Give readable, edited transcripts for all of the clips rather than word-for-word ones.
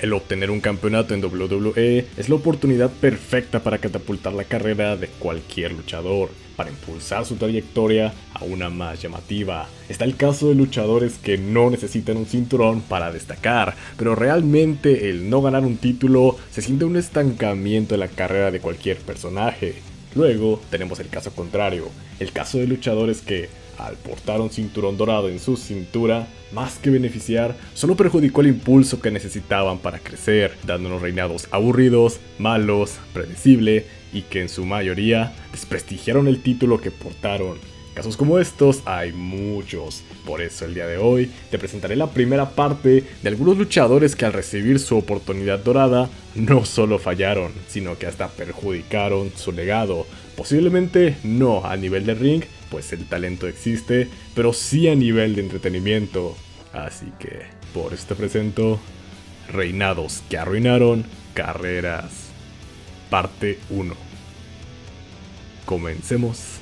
El obtener un campeonato en WWE es la oportunidad perfecta para catapultar la carrera de cualquier luchador, para impulsar su trayectoria a una más llamativa. Está el caso de luchadores que no necesitan un cinturón para destacar, pero realmente el no ganar un título se siente un estancamiento en la carrera de cualquier personaje. Luego tenemos el caso contrario, el caso de luchadores que, al portar un cinturón dorado en su cintura, más que beneficiar, solo perjudicó el impulso que necesitaban para crecer, dándonos reinados aburridos, malos, predecibles y que en su mayoría desprestigiaron el título que portaron. Casos como estos hay muchos, por eso el día de hoy te presentaré la primera parte de algunos luchadores que al recibir su oportunidad dorada no solo fallaron, sino que hasta perjudicaron su legado. Posiblemente no a nivel de ring, pues el talento existe, pero sí a nivel de entretenimiento. Así que por esto presento Reinados que arruinaron carreras, parte 1. Comencemos.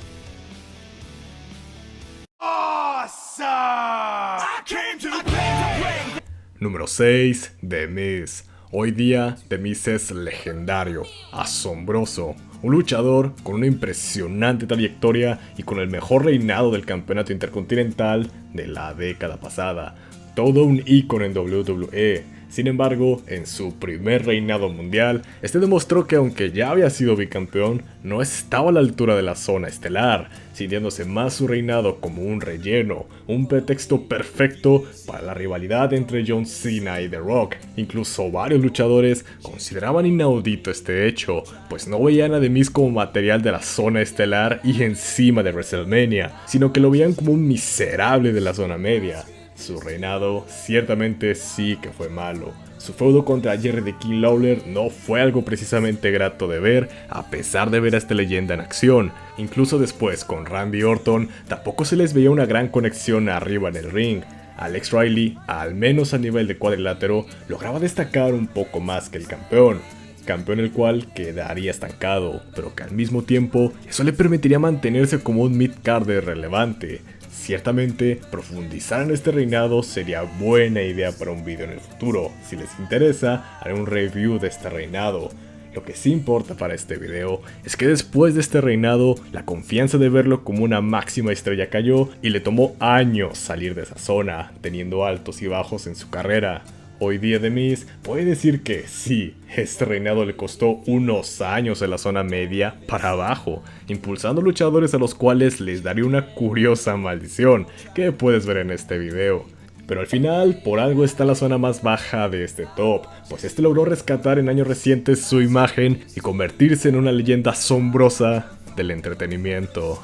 Número 6. The Miz. Hoy día, The Miz es legendario, asombroso, un luchador con una impresionante trayectoria y con el mejor reinado del campeonato intercontinental de la década pasada. Todo un ícono en WWE. Sin embargo, en su primer reinado mundial, este demostró que aunque ya había sido bicampeón, no estaba a la altura de la zona estelar, sintiéndose más su reinado como un relleno, un pretexto perfecto para la rivalidad entre John Cena y The Rock. Incluso varios luchadores consideraban inaudito este hecho, pues no veían a The Miz como material de la zona estelar y encima de WrestleMania, sino que lo veían como un miserable de la zona media. Su reinado ciertamente sí que fue malo. Su feudo contra Jerry the King Lawler no fue algo precisamente grato de ver, a pesar de ver a esta leyenda en acción. Incluso después con Randy Orton tampoco se les veía una gran conexión arriba en el ring. Alex Riley, al menos a nivel de cuadrilátero, lograba destacar un poco más que el campeón el cual quedaría estancado, pero que al mismo tiempo eso le permitiría mantenerse como un mid-carder relevante. Ciertamente, profundizar en este reinado sería buena idea para un video en el futuro. Si les interesa, haré un review de este reinado. Lo que sí importa para este video es que después de este reinado, la confianza de verlo como una máxima estrella cayó y le tomó años salir de esa zona, teniendo altos y bajos en su carrera. Hoy día The Miz puede decir que sí, este reinado le costó unos años en la zona media para abajo, impulsando luchadores a los cuales les daría una curiosa maldición, que puedes ver en este video. Pero al final, por algo está la zona más baja de este top, pues este logró rescatar en años recientes su imagen y convertirse en una leyenda asombrosa del entretenimiento.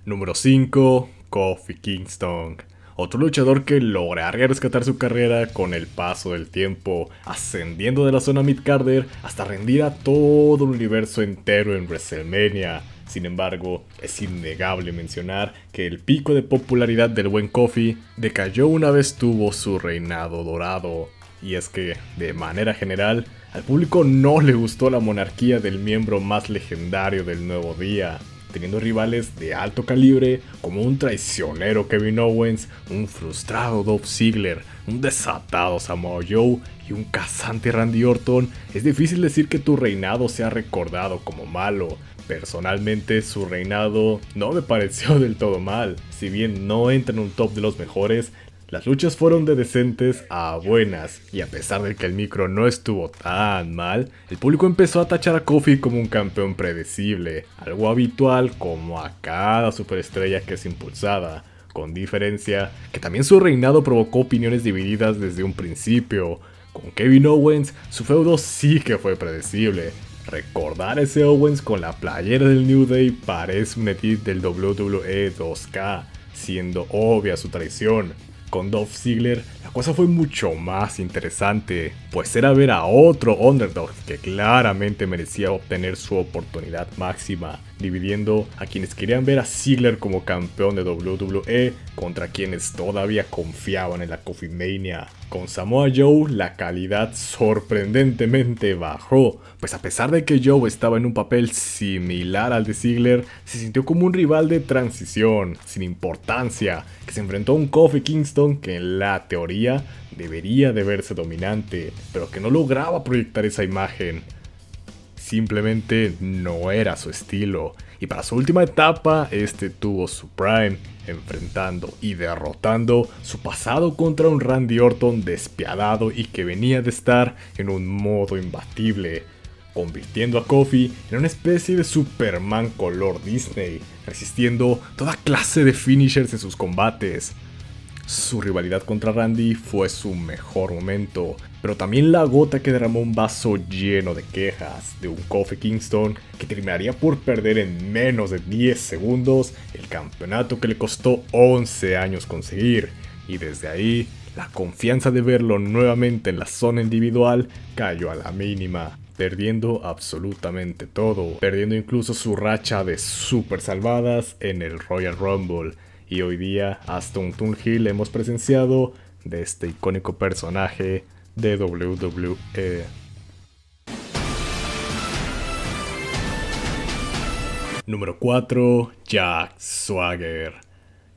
Número 5. Kofi Kingston. Otro luchador que lograría rescatar su carrera con el paso del tiempo, ascendiendo de la zona mid-carder hasta rendir a todo el universo entero en WrestleMania. Sin embargo, es innegable mencionar que el pico de popularidad del buen Kofi decayó una vez tuvo su reinado dorado. Y es que, de manera general, al público no le gustó la monarquía del miembro más legendario del nuevo día, teniendo rivales de alto calibre como un traicionero Kevin Owens, un frustrado Dolph Ziggler, un desatado Samoa Joe y un cazante Randy Orton. Es difícil decir que tu reinado sea recordado como malo. Personalmente su reinado no me pareció del todo mal, si bien no entra en un top de los mejores. Las luchas fueron de decentes a buenas, y a pesar de que el micro no estuvo tan mal, el público empezó a tachar a Kofi como un campeón predecible, algo habitual como a cada superestrella que es impulsada, con diferencia que también su reinado provocó opiniones divididas desde un principio. Con Kevin Owens, su feudo sí que fue predecible. Recordar ese Owens con la playera del New Day parece un edit del WWE 2K, siendo obvia su traición. Con Dolph Ziggler, la cosa fue mucho más interesante, pues era ver a otro underdog que claramente merecía obtener su oportunidad máxima. dividiendo a quienes querían ver a Ziggler como campeón de WWE contra quienes todavía confiaban en la Coffee Mania. Con Samoa Joe la calidad sorprendentemente bajó, pues a pesar de que Joe estaba en un papel similar al de Ziggler, se sintió como un rival de transición, sin importancia, que se enfrentó a un Kofi Kingston que en la teoría debería de verse dominante, pero que no lograba proyectar esa imagen. Simplemente no era su estilo, y para su última etapa este tuvo su prime, enfrentando y derrotando su pasado contra un Randy Orton despiadado y que venía de estar en un modo imbatible, convirtiendo a Kofi en una especie de Superman color Disney, resistiendo toda clase de finishers en sus combates. Su rivalidad contra Randy fue su mejor momento, pero también la gota que derramó un vaso lleno de quejas de un Kofi Kingston que terminaría por perder en menos de 10 segundos el campeonato que le costó 11 años conseguir, y desde ahí la confianza de verlo nuevamente en la zona individual cayó a la mínima, perdiendo absolutamente todo, perdiendo incluso su racha de super salvadas en el Royal Rumble. Y hoy día hasta un Thunhill hemos presenciado de este icónico personaje de WWE. Número 4. Jack Swagger.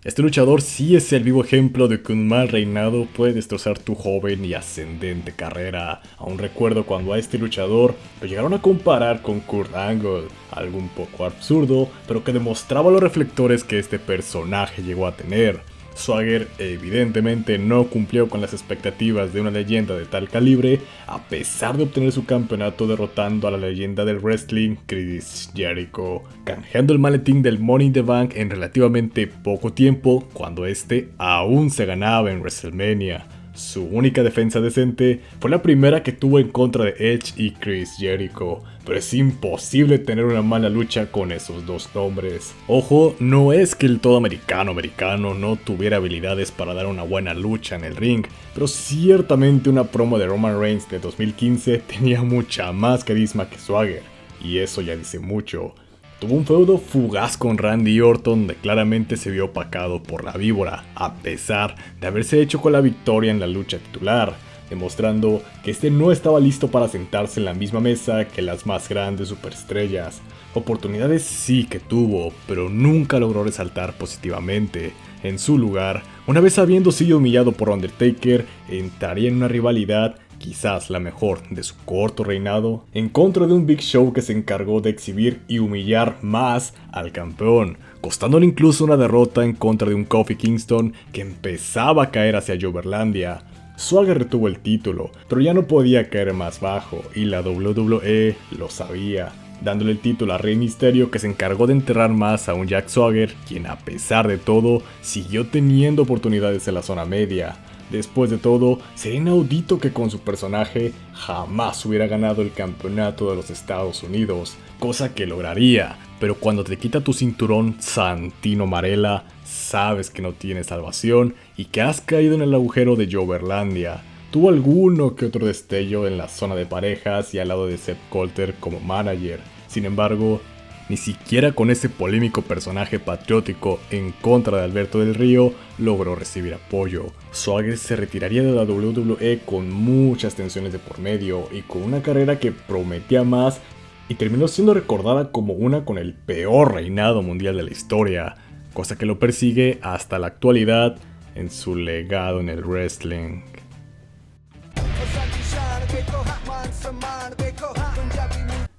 Este luchador sí es el vivo ejemplo de que un mal reinado puede destrozar tu joven y ascendente carrera. Aún recuerdo cuando a este luchador lo llegaron a comparar con Kurt Angle, algo un poco absurdo, pero que demostraba los reflectores que este personaje llegó a tener. Swagger evidentemente no cumplió con las expectativas de una leyenda de tal calibre, a pesar de obtener su campeonato derrotando a la leyenda del wrestling Chris Jericho, canjeando el maletín del Money in the Bank en relativamente poco tiempo cuando este aún se ganaba en WrestleMania. Su única defensa decente fue la primera que tuvo en contra de Edge y Chris Jericho, pero es imposible tener una mala lucha con esos dos nombres. Ojo, no es que el todo americano no tuviera habilidades para dar una buena lucha en el ring, pero ciertamente una promo de Roman Reigns de 2015 tenía mucha más carisma que Swagger, y eso ya dice mucho. Tuvo un feudo fugaz con Randy Orton donde claramente se vio opacado por la víbora, a pesar de haberse hecho con la victoria en la lucha titular, demostrando que este no estaba listo para sentarse en la misma mesa que las más grandes superestrellas. Oportunidades sí que tuvo, pero nunca logró resaltar positivamente. En su lugar, una vez habiendo sido humillado por Undertaker, entraría en una rivalidad, quizás la mejor de su corto reinado, en contra de un Big Show que se encargó de exhibir y humillar más al campeón, costándole incluso una derrota en contra de un Kofi Kingston que empezaba a caer hacia Joverlandia. Swagger retuvo el título, pero ya no podía caer más bajo, y la WWE lo sabía, dándole el título a Rey Mysterio, que se encargó de enterrar más a un Jack Swagger, quien a pesar de todo, siguió teniendo oportunidades en la zona media. Después de todo, sería inaudito que con su personaje jamás hubiera ganado el campeonato de los Estados Unidos, cosa que lograría, pero cuando te quita tu cinturón Santino Marella, sabes que no tienes salvación y que has caído en el agujero de Joverlandia. Tuvo alguno que otro destello en la zona de parejas y al lado de Seth Coulter como manager. Sin embargo, ni siquiera con ese polémico personaje patriótico en contra de Alberto del Río logró recibir apoyo. Swagger se retiraría de la WWE con muchas tensiones de por medio y con una carrera que prometía más, y terminó siendo recordada como una con el peor reinado mundial de la historia, cosa que lo persigue hasta la actualidad en su legado en el wrestling.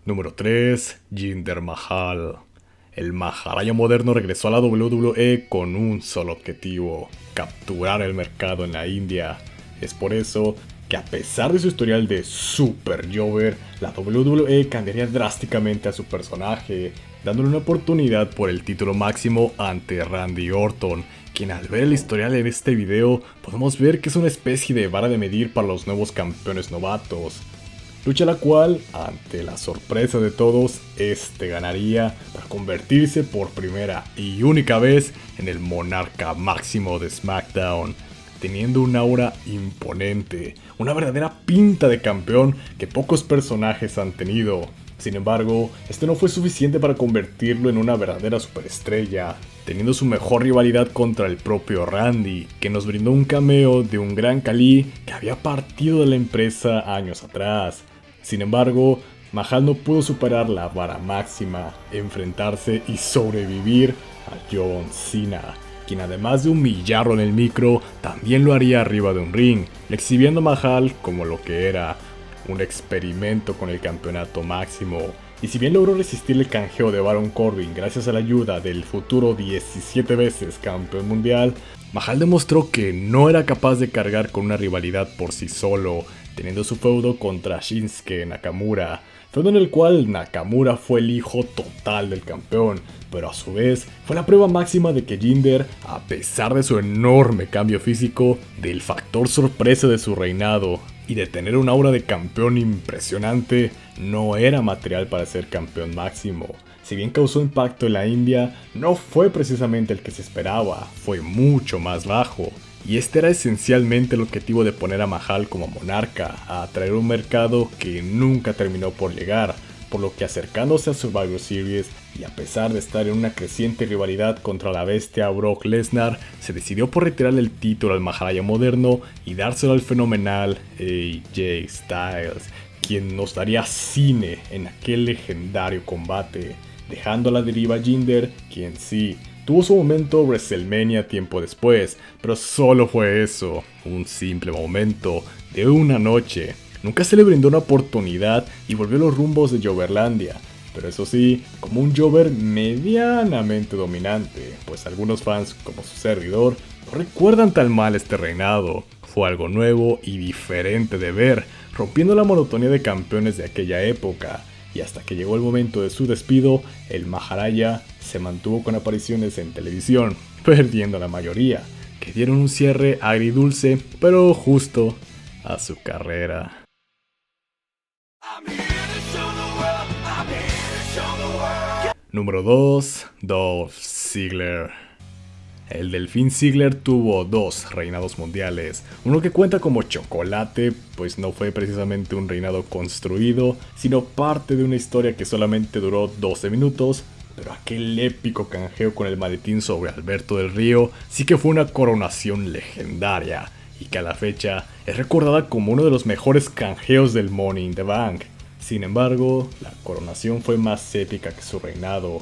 Número 3. Jinder Mahal. El Maharaja moderno regresó a la WWE con un solo objetivo: capturar el mercado en la India. Es por eso que a pesar de su historial de Super Jover, la WWE cambiaría drásticamente a su personaje, dándole una oportunidad por el título máximo ante Randy Orton, quien al ver el historial en este video podemos ver que es una especie de vara de medir para los nuevos campeones novatos. Lucha la cual, ante la sorpresa de todos, este ganaría para convertirse por primera y única vez en el monarca máximo de SmackDown, teniendo un aura imponente, una verdadera pinta de campeón que pocos personajes han tenido. Sin embargo, esto no fue suficiente para convertirlo en una verdadera superestrella, teniendo su mejor rivalidad contra el propio Randy, que nos brindó un cameo de un Gran Khali que había partido de la empresa años atrás. Sin embargo, Mahal no pudo superar la vara máxima, enfrentarse y sobrevivir a John Cena, quien además de humillarlo en el micro, también lo haría arriba de un ring, exhibiendo a Mahal como lo que era, un experimento con el campeonato máximo. Y si bien logró resistir el canjeo de Baron Corbin gracias a la ayuda del futuro 17 veces campeón mundial, Mahal demostró que no era capaz de cargar con una rivalidad por sí solo, teniendo su feudo contra Shinsuke Nakamura, feudo en el cual Nakamura fue el hijo total del campeón, pero a su vez fue la prueba máxima de que Jinder, a pesar de su enorme cambio físico, del factor sorpresa de su reinado y de tener un aura de campeón impresionante, no era material para ser campeón máximo. Si bien causó impacto en la India, no fue precisamente el que se esperaba, fue mucho más bajo. Y este era esencialmente el objetivo de poner a Mahal como monarca, a atraer un mercado que nunca terminó por llegar, por lo que acercándose a Survivor Series y a pesar de estar en una creciente rivalidad contra la bestia Brock Lesnar, se decidió por retirar el título al Maharaja moderno y dárselo al fenomenal AJ Styles, quien nos daría cine en aquel legendario combate, dejando a la deriva a Jinder, quien sí tuvo su momento WrestleMania tiempo después, pero solo fue eso, un simple momento de una noche. Nunca se le brindó una oportunidad y volvió a los rumbos de Joverlandia, pero eso sí, como un Jover medianamente dominante, pues algunos fans, como su servidor, no recuerdan tan mal este reinado. Fue algo nuevo y diferente de ver, rompiendo la monotonía de campeones de aquella época. Y hasta que llegó el momento de su despido, el Maharaja se mantuvo con apariciones en televisión, perdiendo la mayoría, que dieron un cierre agridulce, pero justo a su carrera. Número 2. Dolph Ziggler. El Delfín Ziggler tuvo dos reinados mundiales, uno que cuenta como chocolate, pues no fue precisamente un reinado construido, sino parte de una historia que solamente duró 12 minutos, pero aquel épico canjeo con el maletín sobre Alberto del Río sí que fue una coronación legendaria, y que a la fecha es recordada como uno de los mejores canjeos del Money in the Bank. Sin embargo, la coronación fue más épica que su reinado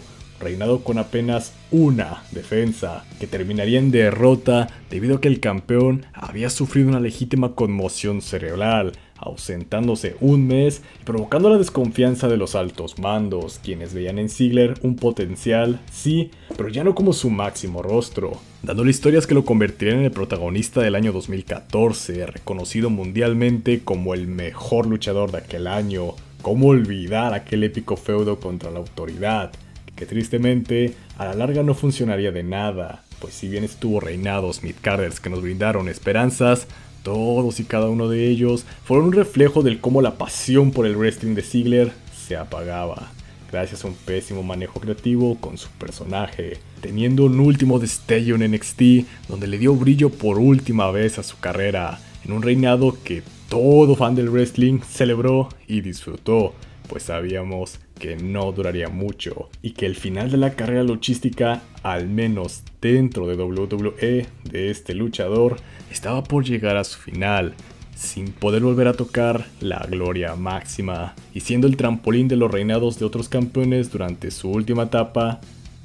con apenas una defensa, que terminaría en derrota debido a que el campeón había sufrido una legítima conmoción cerebral, ausentándose un mes y provocando la desconfianza de los altos mandos, quienes veían en Ziggler un potencial, sí, pero ya no como su máximo rostro, dándole historias que lo convertirían en el protagonista del año 2014, reconocido mundialmente como el mejor luchador de aquel año. ¿Cómo olvidar aquel épico feudo contra la autoridad? Que tristemente a la larga no funcionaría de nada, pues si bien estuvo reinados midcarders que nos brindaron esperanzas, todos y cada uno de ellos fueron un reflejo del cómo la pasión por el wrestling de Ziggler se apagaba, gracias a un pésimo manejo creativo con su personaje, teniendo un último destello en NXT donde le dio brillo por última vez a su carrera, en un reinado que todo fan del wrestling celebró y disfrutó, pues sabíamos que no duraría mucho y que el final de la carrera luchística, al menos dentro de WWE, de este luchador, estaba por llegar a su final, sin poder volver a tocar la gloria máxima y siendo el trampolín de los reinados de otros campeones durante su última etapa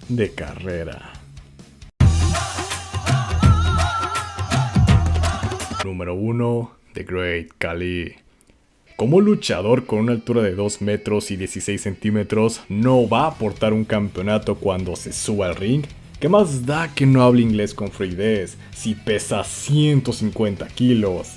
de carrera. Número 1. The Great Khali. Como luchador con una altura de 2 metros y 16 centímetros no va a aportar un campeonato cuando se suba al ring? ¿Qué más da que no hable inglés con fluidez si pesa 150 kilos?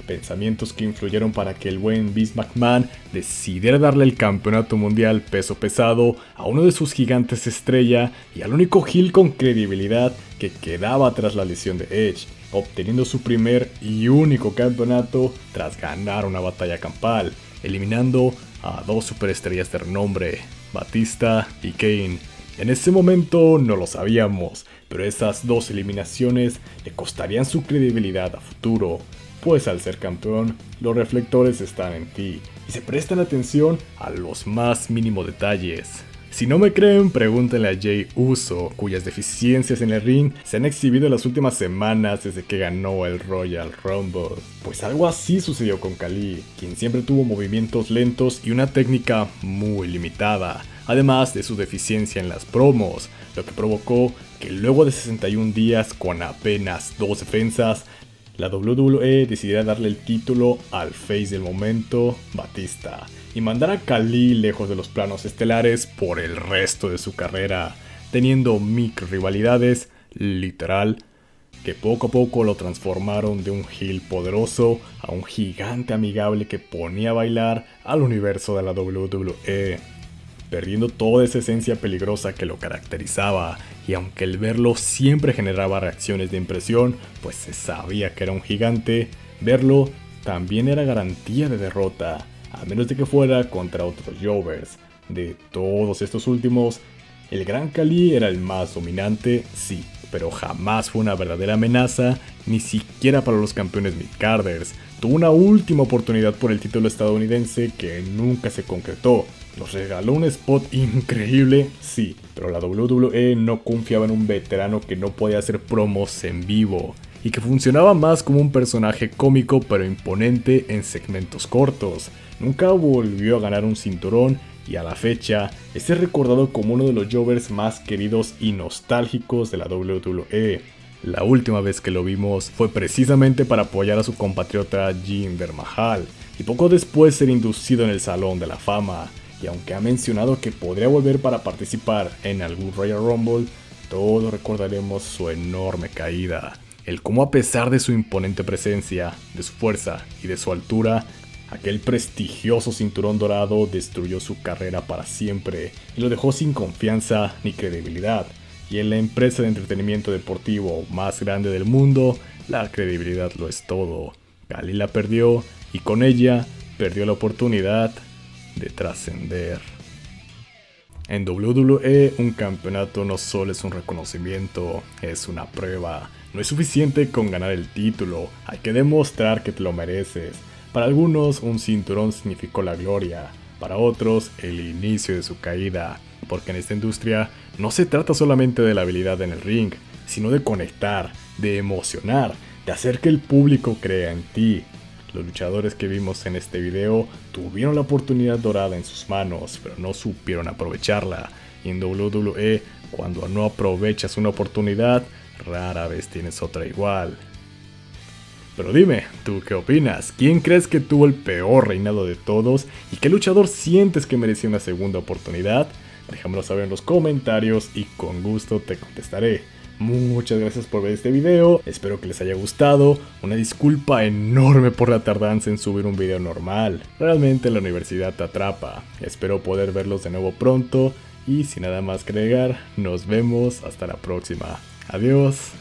Pensamientos que influyeron para que el buen Vince McMahon decidiera darle el campeonato mundial peso pesado a uno de sus gigantes estrella y al único heel con credibilidad que quedaba tras la lesión de Edge, obteniendo su primer y único campeonato tras ganar una batalla campal, eliminando a dos superestrellas de renombre, Batista y Kane, En ese momento no lo sabíamos, pero esas dos eliminaciones le costarían su credibilidad a futuro, pues al ser campeón, los reflectores están en ti y se prestan atención a los más mínimos detalles. Si no me creen, pregúntenle a Jey Uso, cuyas deficiencias en el ring se han exhibido en las últimas semanas desde que ganó el Royal Rumble. Pues algo así sucedió con Khali, quien siempre tuvo movimientos lentos y una técnica muy limitada, además de su deficiencia en las promos, lo que provocó que luego de 61 días con apenas 2 defensas, la WWE decidiera darle el título al face del momento, Batista, y mandar a Khali lejos de los planos estelares por el resto de su carrera, teniendo micro rivalidades, literal, que poco a poco lo transformaron de un heel poderoso a un gigante amigable que ponía a bailar al universo de la WWE, perdiendo toda esa esencia peligrosa que lo caracterizaba, y aunque el verlo siempre generaba reacciones de impresión, pues se sabía que era un gigante, verlo también era garantía de derrota, a menos de que fuera contra otros Jovers. De todos estos últimos, el Gran Khali era el más dominante, sí, pero jamás fue una verdadera amenaza, ni siquiera para los campeones midcarders. Tuvo una última oportunidad por el título estadounidense que nunca se concretó. Nos regaló un spot increíble, sí, pero la WWE no confiaba en un veterano que no podía hacer promos en vivo y que funcionaba más como un personaje cómico pero imponente en segmentos cortos. Nunca volvió a ganar un cinturón y a la fecha es recordado como uno de los Jovers más queridos y nostálgicos de la WWE. La última vez que lo vimos fue precisamente para apoyar a su compatriota Jinder Mahal y poco después ser inducido en el Salón de la Fama. Y aunque ha mencionado que podría volver para participar en algún Royal Rumble, todos recordaremos su enorme caída. El cómo a pesar de su imponente presencia, de su fuerza y de su altura, aquel prestigioso cinturón dorado destruyó su carrera para siempre y lo dejó sin confianza ni credibilidad. Y en la empresa de entretenimiento deportivo más grande del mundo, la credibilidad lo es todo. Khali la perdió y con ella perdió la oportunidad de trascender. En WWE, un campeonato no solo es un reconocimiento, es una prueba. No es suficiente con ganar el título, hay que demostrar que te lo mereces. Para algunos, un cinturón significó la gloria, para otros, el inicio de su caída, porque en esta industria no se trata solamente de la habilidad en el ring, sino de conectar, de emocionar, de hacer que el público crea en ti. Los luchadores que vimos en este video tuvieron la oportunidad dorada en sus manos, pero no supieron aprovecharla. Y en WWE, cuando no aprovechas una oportunidad, rara vez tienes otra igual. Pero dime, ¿tú qué opinas? ¿Quién crees que tuvo el peor reinado de todos? ¿Y qué luchador sientes que merecía una segunda oportunidad? Déjamelo saber en los comentarios y con gusto te contestaré. Muchas gracias por ver este video, espero que les haya gustado. Una disculpa enorme por la tardanza en subir un video normal. Realmente la universidad te atrapa. Espero poder verlos de nuevo pronto y sin nada más que agregar, nos vemos hasta la próxima. Adiós.